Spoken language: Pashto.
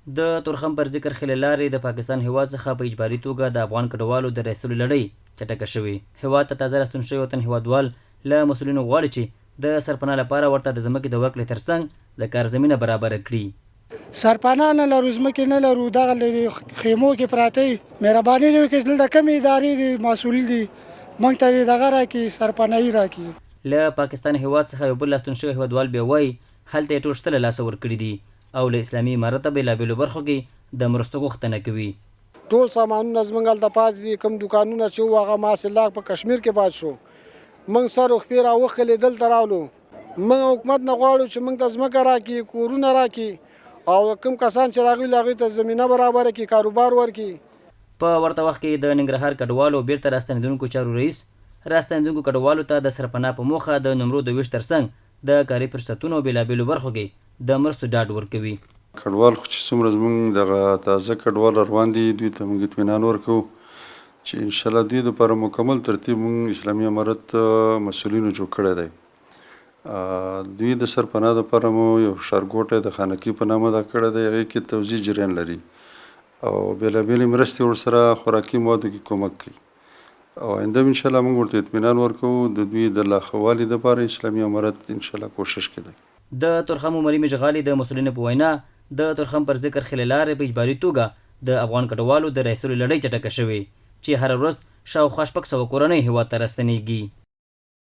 د تورخم پر ذکر خلې لارې د پاکستان هیواد څخه په اجباري توګه د افغان کډوالو د رایستلو لړۍ چټکه شوې. هیواد ته تازه راستون شوي وطن هیوادوال له مسؤلینو غواړي چې د سرپناه لپاره ورته د ځمکې د ورکړې ترڅنګ د کار زمینه برابره کړي. سرپناه نه لرو، ځمکې نه لرو، دغه خیمو کې پراته یو. مهرباني دې وکړي دلته کومې ادارې دي مسؤل دي موږ ته دې دغه راکړي، سرپناهي راکړي. له پاکستان هیواد څخه یو بل راستون شوی هیوادوال بیا وایي هلته یې ټول شته له لاسه ورکړي دي او له اسلامي امارته بېلابېلو برخو کې د مرستو غوښتنه کوي. ټول سامانونه زموږ هلته پاتې دي، کوم دوکانونه چې وو هغه محصولاک په کشمیر کې پاتې شو. موږ سر وخپې راوښلې دلته راولو. موږ حکومت نه غواړو چې موږ ته ځمکه راکړي، کورونه راکړي او کوم کسان چې راغلي هغوی ته زمینه برابره کړي، کاروبار ورکړي. په ورته وخت کې د ننګرهار کډوالو بیرته راستنېدونکو چارو رئیس راستنېدونکو کډوالو ته د سرپناه په موخه د نمرو د ویش ترڅنګ د کاري فرصتونو بېلابېلو برخو کې د مرستو ډاډ ورکوي. کډوال خو چې څومره زموږ دغه تازه کډوال روان دي دوی ته موږ اطمینان ورکوو چې انشاءالله دوی دپاره مکمل ترتیب موږ اسلامي امارت مسؤلینو جوړ کړی دی. دوی د سرپناه دپاره مو یو ښارګوټی د خانکي په نامه دا کړی دی، هغې کې توزیع جریان لري او بېلابېلې مرستې ورسره خوراکي موادو کې کومک کوي او آینده انشاءالله موږ ورته اطمینان ورکوو د دوی د لا ښه والي دپاره اسلامي امارت انشاءالله کوشش کوي. د تورخم عمري مشغالي د مسؤلینو په وینا د تورخم پر ذکر خلې لارې په اجباري توګه د افغان کډوالو د رایستلو لړۍ چټکه شوې چې هره ورځ شاوخوا 600 کورنۍ هیواد ته راستنېږي.